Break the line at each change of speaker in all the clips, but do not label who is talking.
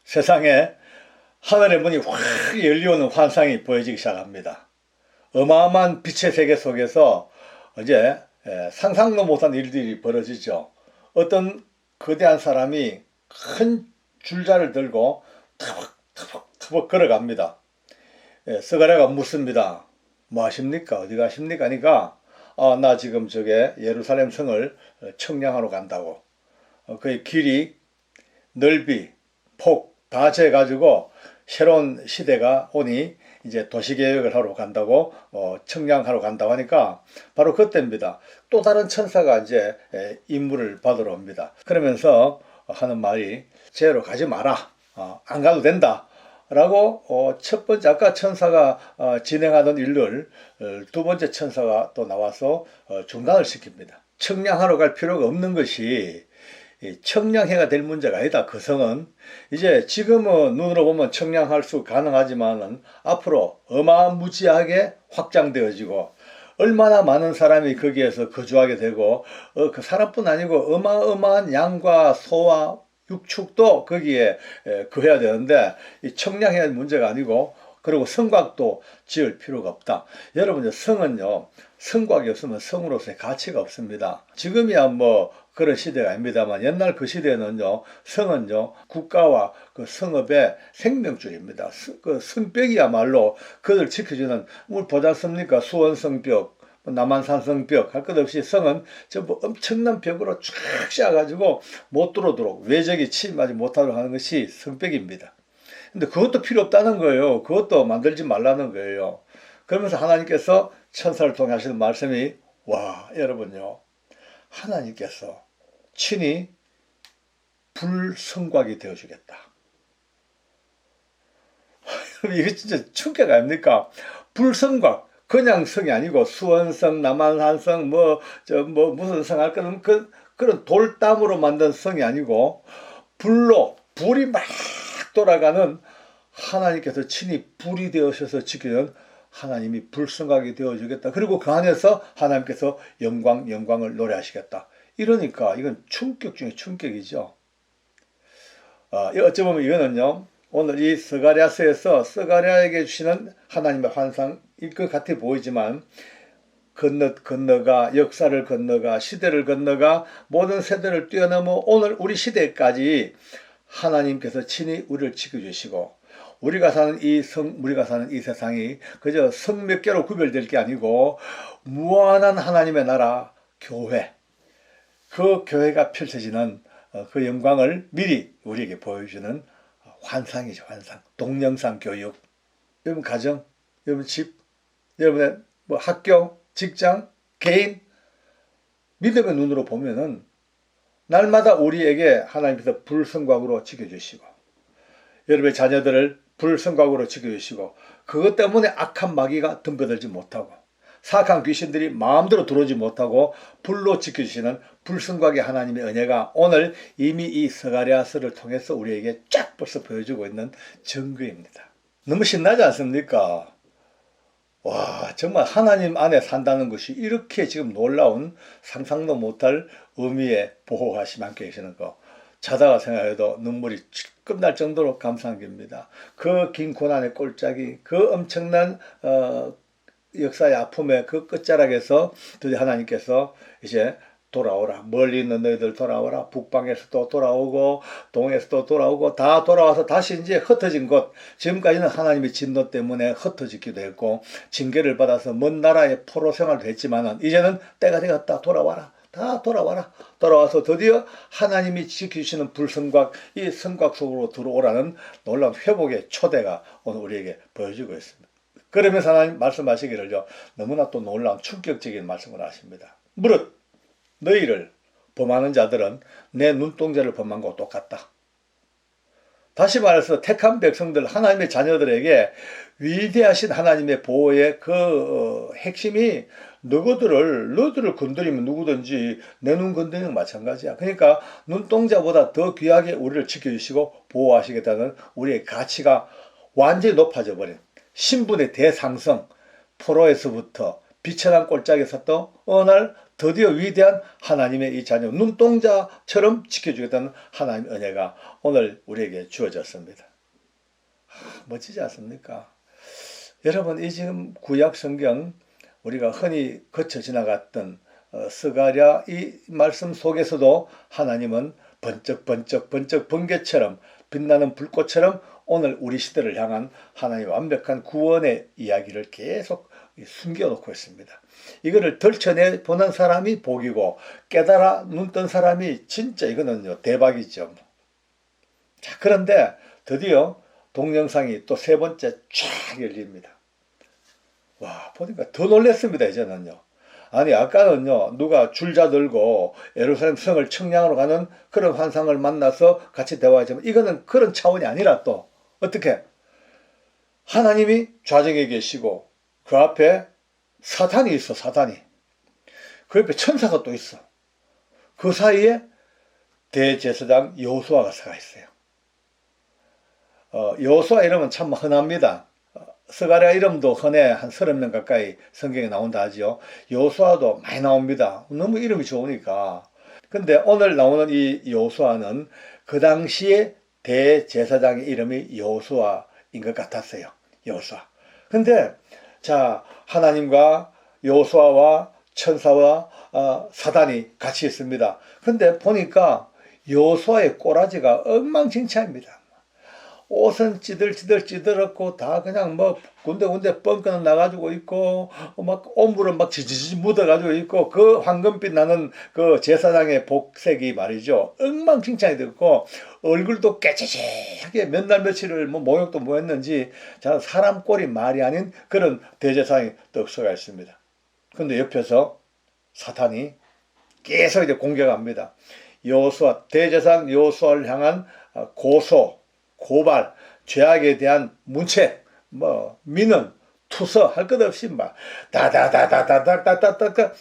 세상에 하늘의 문이 확 열려오는 환상이 보여지기 시작합니다. 어마어마한 빛의 세계 속에서 이제 상상도 못한 일들이 벌어지죠. 어떤 거대한 사람이 큰 줄자를 들고 터벅터벅 걸어갑니다. 스가랴가 묻습니다. 뭐 하십니까? 어디 가십니까? 하니까 나 지금 저게 예루살렘 성을 청량하러 간다고. 그 길이, 넓이, 폭 다 재가지고 새로운 시대가 오니 이제 도시개혁을 하러 간다고 청량하러 간다고 하니까 바로 그때입니다. 또 다른 천사가 이제 임무를 받으러 옵니다. 그러면서 하는 말이 제로 가지 마라. 안 가도 된다. 라고 첫 번째 아까 천사가 진행하던 일을 두 번째 천사가 또 나와서 중단을 시킵니다. 청량하러 갈 필요가 없는 것이 청량해가 될 문제가 아니다. 그 성은 이제 지금은 눈으로 보면 청량할 수 가능하지만은 앞으로 어마무지하게 확장되어지고 얼마나 많은 사람이 거기에서 거주하게 되고 그 사람뿐 아니고 어마어마한 양과 소와 육축도 거기에 거해야 되는데 이 청량해야 문제가 아니고 그리고 성곽도 지을 필요가 없다. 여러분 성은요 성곽이 없으면 성으로서의 가치가 없습니다. 지금이야 뭐 그런 시대가 아닙니다만 옛날 그 시대에는요 성은요 국가와 그 성읍의 생명줄입니다. 그 성벽이야말로 그들 지켜주는 뭘 보지 않습니까? 수원성벽 남한산성벽 할 것 없이 성은 전부 엄청난 벽으로 쫙 씌워가지고 못 들어오도록 외적이 침입하지 못하도록 하는 것이 성벽입니다. 근데 그것도 필요 없다는 거예요. 그것도 만들지 말라는 거예요. 그러면서 하나님께서 천사를 통해 하시는 말씀이 와 여러분요 하나님께서 친히 불성곽이 되어주겠다. 이거 진짜 충격 아닙니까? 불성곽 그냥 성이 아니고 수원성, 남한산성, 무슨 성 할 거는 그런 돌담으로 만든 성이 아니고 불이 막 돌아가는 하나님께서 친히 불이 되어셔서 지키는 하나님이 불성곽이 되어주겠다. 그리고 그 안에서 하나님께서 영광을 노래하시겠다. 이러니까 이건 충격 중에 충격이죠. 어찌 보면 이거는요. 오늘 이 스가랴서에서 스가랴에게 주시는 하나님의 환상일 것 같아 보이지만 건너가 역사를 건너가 시대를 건너가 모든 세대를 뛰어넘어 오늘 우리 시대까지 하나님께서 친히 우리를 지켜주시고 우리가 사는 이 세상이 그저 성 몇 개로 구별될 게 아니고 무한한 하나님의 나라 교회 그 교회가 펼쳐지는 그 영광을 미리 우리에게 보여주는 환상이죠. 환상. 동영상 교육. 여러분 가정, 여러분 집, 여러분의 학교, 직장, 개인 믿음의 눈으로 보면은 날마다 우리에게 하나님께서 불성곽으로 지켜주시고 여러분의 자녀들을 불성곽으로 지켜주시고 그것 때문에 악한 마귀가 덤벼들지 못하고 사악한 귀신들이 마음대로 들어오지 못하고 불로 지켜주시는 불성곽의 하나님의 은혜가 오늘 이미 이 스가랴서를 통해서 우리에게 쫙 벌써 보여주고 있는 증거입니다. 너무 신나지 않습니까? 와 정말 하나님 안에 산다는 것이 이렇게 지금 놀라운 상상도 못할 의미의 보호하심 함께 계시는 거 자다가 생각해도 눈물이 끝날 정도로 감사한 겁니다. 그 긴 고난의 꼴짝이 그 엄청난 역사의 아픔의 그 끝자락에서 드디어 하나님께서 이제 돌아오라. 멀리 있는 너희들 돌아오라. 북방에서도 돌아오고 동에서도 돌아오고 다 돌아와서 다시 이제 흩어진 곳. 지금까지는 하나님의 진노 때문에 흩어지기도 했고 징계를 받아서 먼 나라의 포로 생활도 했지만은 이제는 때가 되었다. 돌아와라. 다 돌아와라. 돌아와서 드디어 하나님이 지키시는 불성곽 이 성곽 속으로 들어오라는 놀라운 회복의 초대가 오늘 우리에게 보여지고 있습니다. 그러면서 하나님 말씀하시기를요. 너무나 또 놀라운 충격적인 말씀을 하십니다. 무릇 너희를 범하는 자들은 내 눈동자를 범한 것과 똑같다. 다시 말해서 택한 백성들 하나님의 자녀들에게 위대하신 하나님의 보호의 그 핵심이 너희들을 건드리면 누구든지 내 눈 건드리는 마찬가지야. 그러니까 눈동자보다 더 귀하게 우리를 지켜주시고 보호하시겠다는 우리의 가치가 완전히 높아져 버린 신분의 대상승 포로에서부터 비천한 꼴짝에서 또 어느 날 드디어 위대한 하나님의 이 자녀 눈동자처럼 지켜주겠다는 하나님의 은혜가 오늘 우리에게 주어졌습니다. 멋지지 않습니까? 여러분, 이 지금 구약 성경 우리가 흔히 거쳐 지나갔던 스가랴 이 말씀 속에서도 하나님은 번쩍번쩍 번개처럼 빛나는 불꽃처럼 오늘 우리 시대를 향한 하나님의 완벽한 구원의 이야기를 계속 숨겨놓고 있습니다. 이거를 덜쳐내 보는 사람이 복이고 깨달아 눈 뜬 사람이 진짜 이거는요 대박이죠. 자, 그런데 드디어 동영상이 또 세 번째 쫙 열립니다. 와, 보니까 더 놀랐습니다. 이제는요. 아니, 아까는요 누가 줄자 들고 예루살렘 성을 청량하러 가는 그런 환상을 만나서 같이 대화하지만 이거는 그런 차원이 아니라 또 어떻게 하나님이 좌정에 계시고 그 앞에 사탄이 있어. 사탄이 그 옆에 천사가 또 있어. 그 사이에 대제사장 여호수아가 서 있어요. 여호수아 이름은 참 흔합니다. 스가랴 이름도 흔해 한 30명 가까이 성경에 나온다 하지요. 여호수아도 많이 나옵니다. 너무 이름이 좋으니까. 근데 오늘 나오는 이 여호수아는 그 당시에 대제사장의 이름이 여호수아인 것 같았어요. 여호수아. 근데 자, 하나님과 여호수아와 천사와 사단이 같이 있습니다. 근데 보니까 여호수아의 꼬라지가 엉망진창입니다. 옷은 찌들찌들었고 다 그냥 뭐 군데군데 뻥끈 나가지고 있고 막 오물은 막 지지지 묻어가지고 있고 그 황금빛 나는 그 제사장의 복색이 말이죠 엉망진창이 됐고 얼굴도 깨지지하게 몇 날 며칠을 뭐 목욕도 뭐 했는지 사람 꼴이 말이 아닌 그런 대제사장이 떡서가 있습니다. 근데 옆에서 사탄이 계속 이제 공격합니다. 여호수아 대제사장 여호수아를 향한 고발, 죄악에 대한 문책, 뭐 민원, 투서 할 것 없이 막 다다다다다다다다다.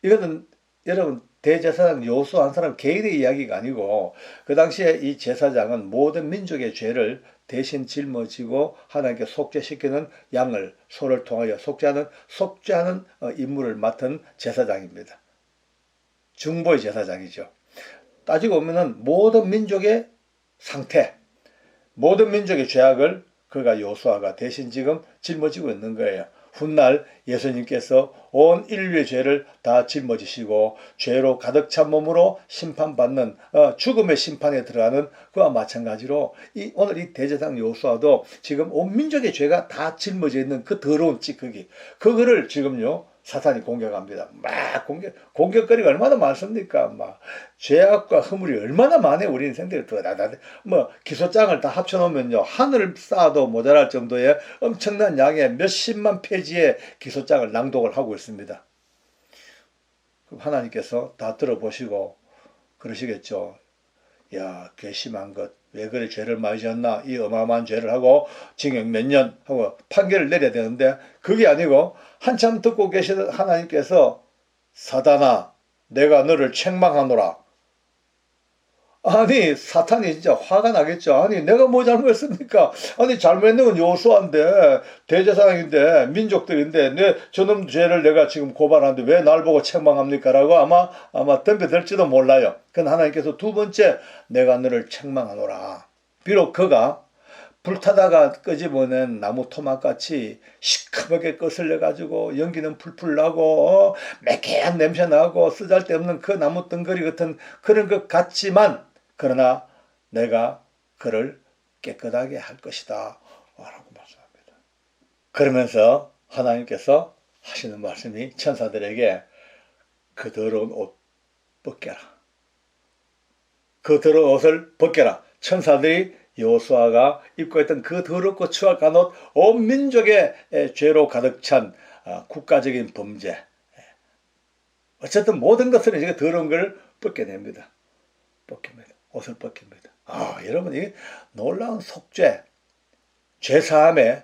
이거는 여러분 대제사장 여호수아 한 사람 개인의 이야기가 아니고 그 당시에 이 제사장은 모든 민족의 죄를 대신 짊어지고 하나님께 속죄시키는 양을 소를 통하여 속죄하는 임무를 맡은 제사장입니다. 중보의 제사장이죠. 따지고 보면은 모든 민족의 상태, 모든 민족의 죄악을 그가 여호수아가 대신 지금 짊어지고 있는 거예요. 훗날 예수님께서 온 인류의 죄를 다 짊어지시고 죄로 가득 찬 몸으로 심판받는 죽음의 심판에 들어가는 그와 마찬가지로 오늘 이 대제사장 여호수아도 지금 온 민족의 죄가 다 짊어져 있는 그 더러운 찌꺼기 그거를 지금요 사탄이 공격합니다. 막 공격거리가 얼마나 많습니까? 막 죄악과 허물이 얼마나 많아요. 우리 인생들이 뭐 기소장을 다 합쳐놓으면요 하늘을 쌓아도 모자랄 정도의 엄청난 양의 몇십만 페이지의 기소장을 낭독을 하고 있습니다. 그럼 하나님께서 다 들어보시고 그러시겠죠. 야, 괘씸한 것, 왜 그래 죄를 많이 지었나? 이 어마어마한 죄를 하고 징역 몇 년 하고 판결을 내려야 되는데 그게 아니고 한참 듣고 계시던 하나님께서 사단아, 내가 너를 책망하노라. 아니, 사탄이 진짜 화가 나겠죠. 아니, 내가 뭐 잘못했습니까? 아니, 잘못했는 건 여호수아인데, 대제사장인데, 민족들인데, 저놈 죄를 내가 지금 고발하는데 왜 날 보고 책망합니까? 라고 아마 덤벼들지도 몰라요. 그건 하나님께서 두 번째, 내가 너를 책망하노라. 비록 그가 불타다가 끄집어낸 나무 토막같이 시커멓게 거슬려가지고 연기는 풀풀 나고 매캐한 냄새 나고 쓰잘데없는 그 나무 덩거리 같은 그런 것 같지만 그러나 내가 그를 깨끗하게 할 것이다 라고 말씀합니다. 그러면서 하나님께서 하시는 말씀이 천사들에게 그 더러운 옷 벗겨라. 그 더러운 옷을 벗겨라. 천사들이 여호수아가 입고 있던 그 더럽고 추악한 옷, 온 민족의 죄로 가득 찬 국가적인 범죄. 어쨌든 모든 것은 이제 더러운 걸 벗겨냅니다. 옷을 벗깁니다. 여러분, 이게 놀라운 속죄, 죄사함의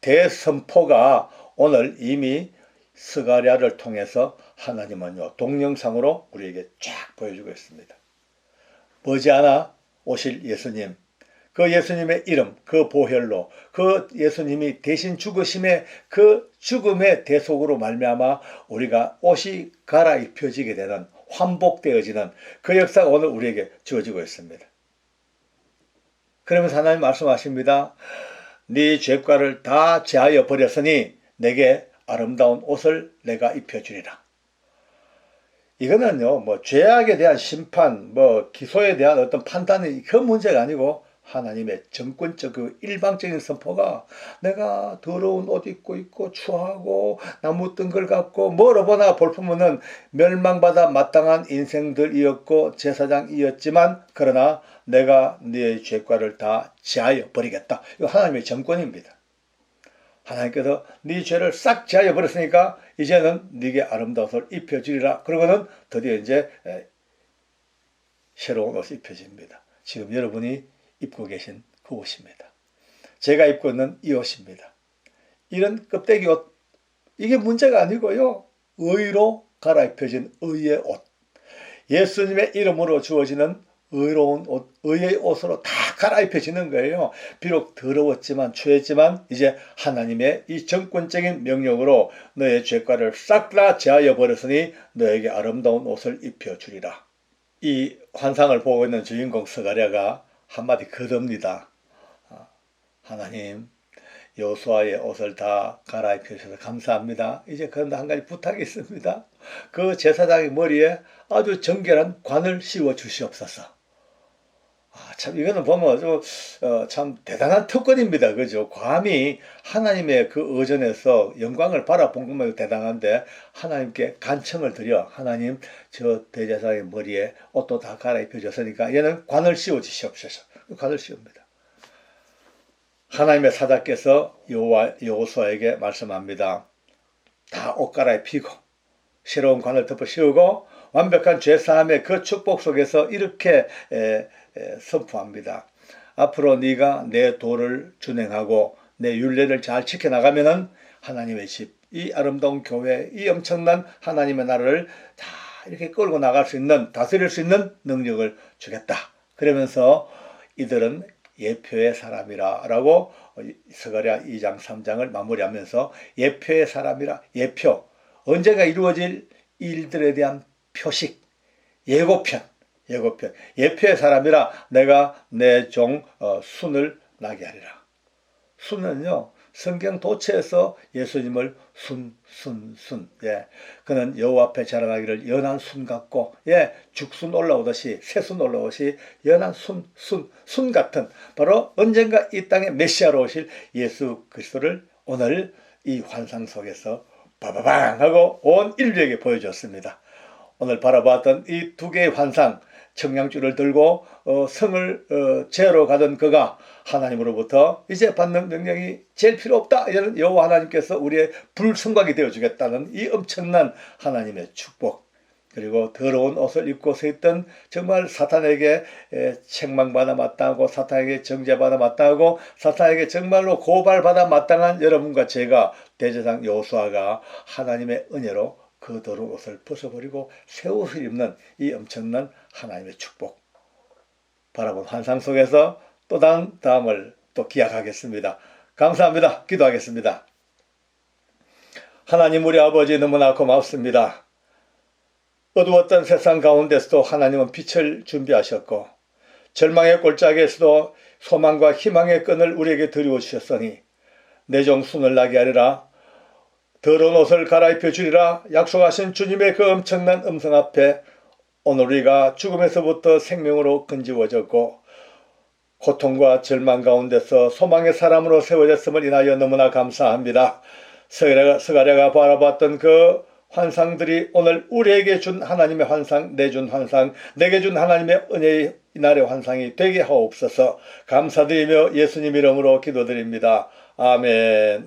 대선포가 오늘 이미 스가랴를 통해서 하나님은요, 동영상으로 우리에게 쫙 보여주고 있습니다. 머지않아 오실 예수님, 그 예수님의 이름, 그 보혈로, 그 예수님이 대신 죽으심의 그 죽음의 대속으로 말미암아 우리가 옷이 갈아입혀지게 되는, 환복되어지는 그 역사가 오늘 우리에게 주어지고 있습니다. 그러면서 하나님 말씀하십니다. 네 죄과를 다 제하여 버렸으니 내게 아름다운 옷을 내가 입혀주리라. 이거는요, 죄악에 대한 심판, 기소에 대한 어떤 판단이 그 문제가 아니고 하나님의 정권적 그 일방적인 선포가 내가 더러운 옷 입고 추하고 나무 뜬걸 갖고 뭐로 보나 볼품은 멸망받아 마땅한 인생들이었고 제사장이었지만 그러나 내가 네 죄과를 다 제하여 버리겠다. 이거 하나님의 정권입니다. 하나님께서 네 죄를 싹 제하여 버렸으니까 이제는 네게 아름다운 옷을 입혀주리라. 그러고는 드디어 이제 새로운 옷이 입혀집니다. 지금 여러분이 입고 계신 그 옷입니다. 제가 입고 있는 이 옷입니다. 이런 껍데기 옷, 이게 문제가 아니고요. 의로 갈아입혀진 의의 옷. 예수님의 이름으로 주어지는 의로운 옷, 의의 옷으로 다 갈아입혀지는 거예요. 비록 더러웠지만 죄했지만 이제 하나님의 이 정권적인 명령으로 너의 죄과를 싹 다 제하여 버렸으니 너에게 아름다운 옷을 입혀주리라. 이 환상을 보고 있는 주인공 스가랴가 한마디 거듭니다. 하나님, 여호수아의 옷을 다 갈아입혀 주셔서 감사합니다. 이제 그런데 한 가지 부탁이 있습니다. 그 제사장의 머리에 아주 정결한 관을 씌워 주시옵소서. 참 이거는 보면 참 대단한 특권입니다. 그죠? 감히 하나님의 그 의전에서 영광을 바라본 것만 대단한데 하나님께 간청을 드려 하나님 저 대제사장의 머리에 옷도 다 갈아입혀 줬으니까 얘는 관을 씌워 주시옵소서. 관을 씌웁니다. 하나님의 사자께서 여호수아에게 말씀합니다. 다 옷 갈아입히고 새로운 관을 덮어 씌우고 완벽한 죄사함의 그 축복 속에서 이렇게 선포합니다. 앞으로 네가 내 도를 준행하고 내 율례를 잘 지켜나가면은 하나님의 집, 이 아름다운 교회, 이 엄청난 하나님의 나라를 다 이렇게 끌고 나갈 수 있는, 다스릴 수 있는 능력을 주겠다. 그러면서 이들은 예표의 사람이라 라고 스가랴 2장 3장을 마무리하면서 예표의 사람이라, 예표, 언제가 이루어질 일들에 대한 표식, 예고편, 예표의 사람이라 내가 내 종 순을 나게 하리라. 순은요, 성경 도처에서 예수님을 그는 여호와 앞에 자라나기를 연한 순 같고, 죽순 올라오듯이 새순 올라오듯이 연한 순 같은 바로 언젠가 이 땅에 메시아로 오실 예수 그리스도를 오늘 이 환상 속에서 바바방 하고 온 인류에게 보여줬습니다. 오늘 바라봤던 이 두 개의 환상, 청량줄을 들고 성을 제로 가던 그가 하나님으로부터 이제 받는 명령이 제일 필요 없다. 이제는 여호와 하나님께서 우리의 불성곽이 되어주겠다는 이 엄청난 하나님의 축복, 그리고 더러운 옷을 입고 서 있던 정말 사탄에게 책망받아 마땅하고 사탄에게 정죄받아 마땅하고 사탄에게 정말로 고발받아 마땅한 여러분과 제가 대제사장 여호수아가 하나님의 은혜로 그 더러운 옷을 벗어버리고 새 옷을 입는 이 엄청난 하나님의 축복 바라본 환상 속에서 또 다음을 또 기약하겠습니다. 감사합니다. 기도하겠습니다. 하나님 우리 아버지 너무나 고맙습니다. 어두웠던 세상 가운데서도 하나님은 빛을 준비하셨고 절망의 골짜기에서도 소망과 희망의 끈을 우리에게 드리워 주셨으니 내 종 순을 나게 하리라. 더러운 옷을 갈아입혀 주리라. 약속하신 주님의 그 엄청난 음성 앞에 오늘 우리가 죽음에서부터 생명으로 건지워졌고 고통과 절망 가운데서 소망의 사람으로 세워졌음을 인하여 너무나 감사합니다. 스가랴가 바라봤던 그 환상들이 오늘 우리에게 준 하나님의 환상, 내준 환상, 내게 준 하나님의 은혜의 이날의 환상이 되게 하옵소서. 감사드리며 예수님 이름으로 기도드립니다. 아멘.